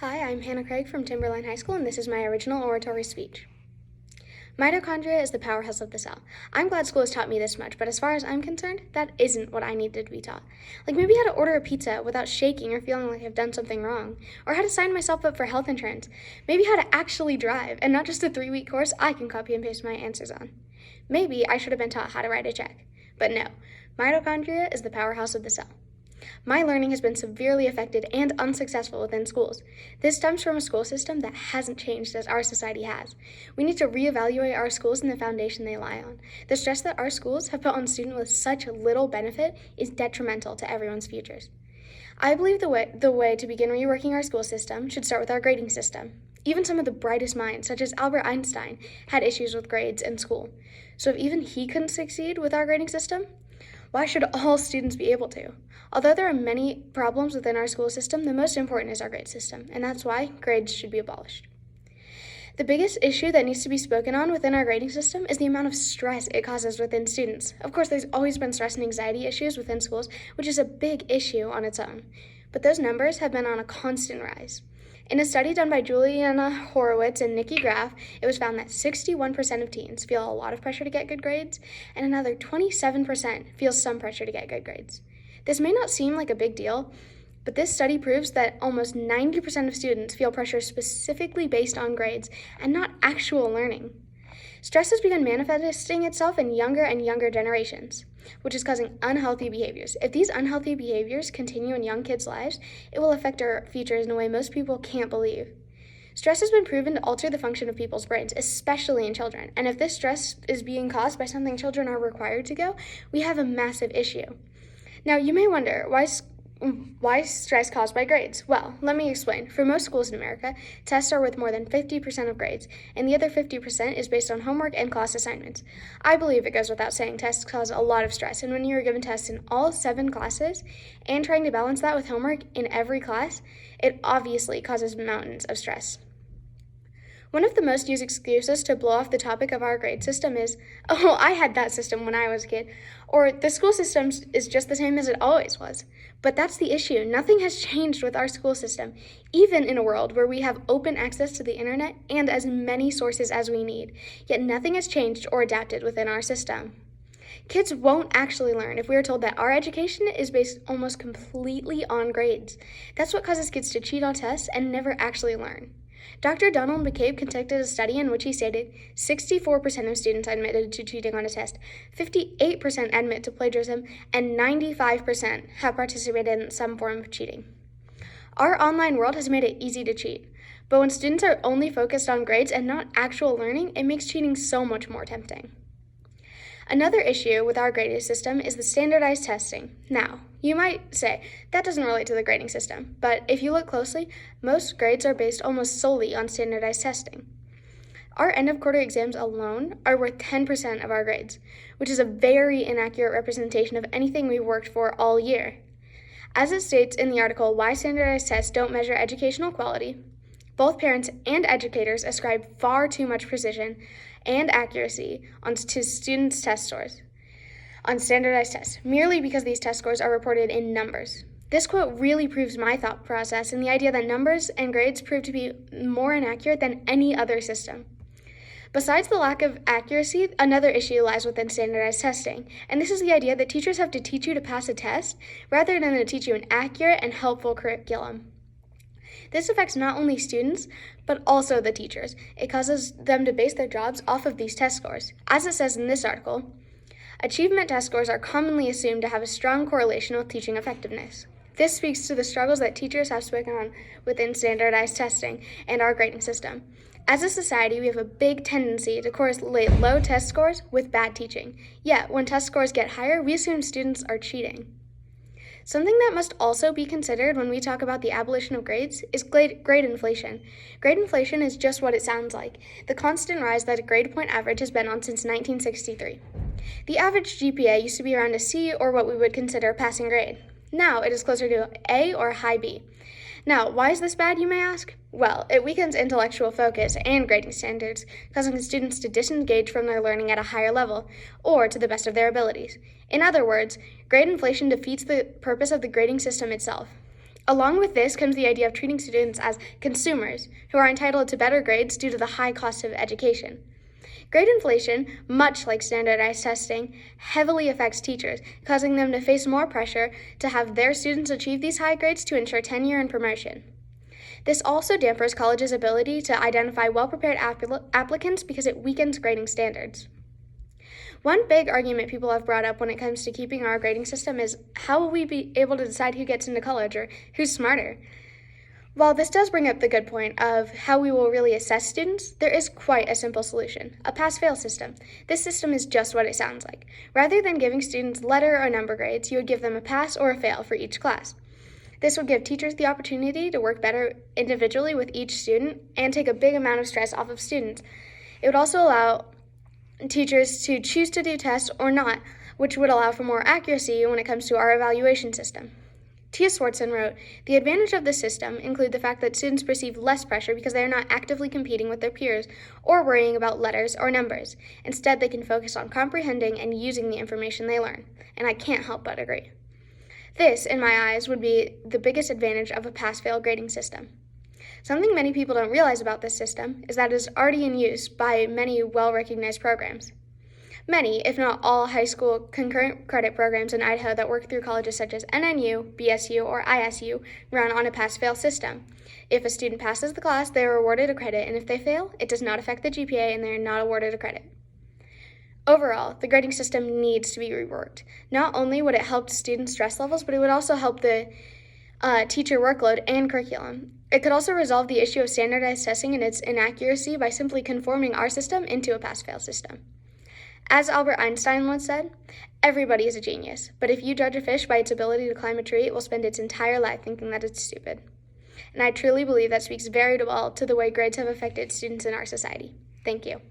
Hi, I'm Hannah Craig from Timberline High School, and this is my original oratory speech. Mitochondria is the powerhouse of the cell. I'm glad school has taught me this much, but as far as I'm concerned, that isn't what I needed to be taught. Like maybe how to order a pizza without shaking or feeling like I've done something wrong, or how to sign myself up for health insurance. Maybe how to actually drive, and not just a 3-week course I can copy and paste my answers on. Maybe I should have been taught how to write a check. But no, mitochondria is the powerhouse of the cell. My learning has been severely affected and unsuccessful within schools. This stems from a school system that hasn't changed as our society has. We need to reevaluate our schools and the foundation they lie on. The stress that our schools have put on students with such little benefit is detrimental to everyone's futures. I believe the way to begin reworking our school system should start with our grading system. Even some of the brightest minds, such as Albert Einstein, had issues with grades in school. So if even he couldn't succeed with our grading system, why should all students be able to? Although there are many problems within our school system, the most important is our grade system, and that's why grades should be abolished. The biggest issue that needs to be spoken on within our grading system is the amount of stress it causes within students. Of course, there's always been stress and anxiety issues within schools, which is a big issue on its own. But those numbers have been on a constant rise. In a study done by Juliana Horowitz and Nikki Graff, it was found that 61% of teens feel a lot of pressure to get good grades, and another 27% feel some pressure to get good grades. This may not seem like a big deal, but this study proves that almost 90% of students feel pressure specifically based on grades and not actual learning. Stress has begun manifesting itself in younger and younger generations, which is causing unhealthy behaviors. If these unhealthy behaviors continue in young kids' lives, it will affect our futures in a way most people can't believe. Stress has been proven to alter the function of people's brains, especially in children. And if this stress is being caused by something children are required to go, we have a massive issue. Now, you may wonder, why stress caused by grades? Well, let me explain. For most schools in America, tests are worth more than 50% of grades, and the other 50% is based on homework and class assignments. I believe it goes without saying tests cause a lot of stress, and when you are given tests in all 7 classes and trying to balance that with homework in every class, it obviously causes mountains of stress. One of the most used excuses to blow off the topic of our grade system is, oh, I had that system when I was a kid, or the school system is just the same as it always was. But that's the issue. Nothing has changed with our school system, even in a world where we have open access to the internet and as many sources as we need. Yet nothing has changed or adapted within our system. Kids won't actually learn if we are told that our education is based almost completely on grades. That's what causes kids to cheat on tests and never actually learn. Dr. Donald McCabe conducted a study in which he stated 64% of students admitted to cheating on a test, 58% admit to plagiarism, and 95% have participated in some form of cheating. Our online world has made it easy to cheat, but when students are only focused on grades and not actual learning, it makes cheating so much more tempting. Another issue with our grading system is the standardized testing. Now, you might say, that doesn't relate to the grading system, but if you look closely, most grades are based almost solely on standardized testing. Our end-of-quarter exams alone are worth 10% of our grades, which is a very inaccurate representation of anything we've worked for all year. As it states in the article, Why Standardized Tests Don't Measure Educational Quality, both parents and educators ascribe far too much precision and accuracy to students' test scores on standardized tests, merely because these test scores are reported in numbers. This quote really proves my thought process and the idea that numbers and grades prove to be more inaccurate than any other system. Besides the lack of accuracy, another issue lies within standardized testing, and this is the idea that teachers have to teach you to pass a test rather than to teach you an accurate and helpful curriculum. This affects not only students, but also the teachers. It causes them to base their jobs off of these test scores. As it says in this article, achievement test scores are commonly assumed to have a strong correlation with teaching effectiveness. This speaks to the struggles that teachers have spoken on within standardized testing and our grading system. As a society, we have a big tendency to correlate low test scores with bad teaching. Yet, when test scores get higher, we assume students are cheating. Something that must also be considered when we talk about the abolition of grades is grade inflation. Grade inflation is just what it sounds like, the constant rise that a grade point average has been on since 1963. The average GPA used to be around a C, or what we would consider a passing grade. Now it is closer to A or high B. Now, why is this bad, you may ask? Well, it weakens intellectual focus and grading standards, causing students to disengage from their learning at a higher level, or to the best of their abilities. In other words, grade inflation defeats the purpose of the grading system itself. Along with this comes the idea of treating students as consumers who are entitled to better grades due to the high cost of education. Grade inflation, much like standardized testing, heavily affects teachers, causing them to face more pressure to have their students achieve these high grades to ensure tenure and promotion. This also dampers colleges' ability to identify well-prepared applicants because it weakens grading standards. One big argument people have brought up when it comes to keeping our grading system is how will we be able to decide who gets into college or who's smarter? While this does bring up the good point of how we will really assess students, there is quite a simple solution: a pass-fail system. This system is just what it sounds like. Rather than giving students letter or number grades, you would give them a pass or a fail for each class. This would give teachers the opportunity to work better individually with each student and take a big amount of stress off of students. It would also allow teachers to choose to do tests or not, which would allow for more accuracy when it comes to our evaluation system. Tia Swartzen wrote, "The advantage of this system include the fact that students perceive less pressure because they are not actively competing with their peers or worrying about letters or numbers. Instead, they can focus on comprehending and using the information they learn." And I can't help but agree. This, in my eyes, would be the biggest advantage of a pass-fail grading system. Something many people don't realize about this system is that it is already in use by many well-recognized programs. Many, if not all, high school concurrent credit programs in Idaho that work through colleges such as NNU, BSU, or ISU run on a pass-fail system. If a student passes the class, they are awarded a credit, and if they fail, it does not affect the GPA and they are not awarded a credit. Overall, the grading system needs to be reworked. Not only would it help student stress levels, but it would also help the teacher workload and curriculum. It could also resolve the issue of standardized testing and its inaccuracy by simply conforming our system into a pass-fail system. As Albert Einstein once said, "Everybody is a genius, but if you judge a fish by its ability to climb a tree, it will spend its entire life thinking that it's stupid." And I truly believe that speaks very well to the way grades have affected students in our society. Thank you.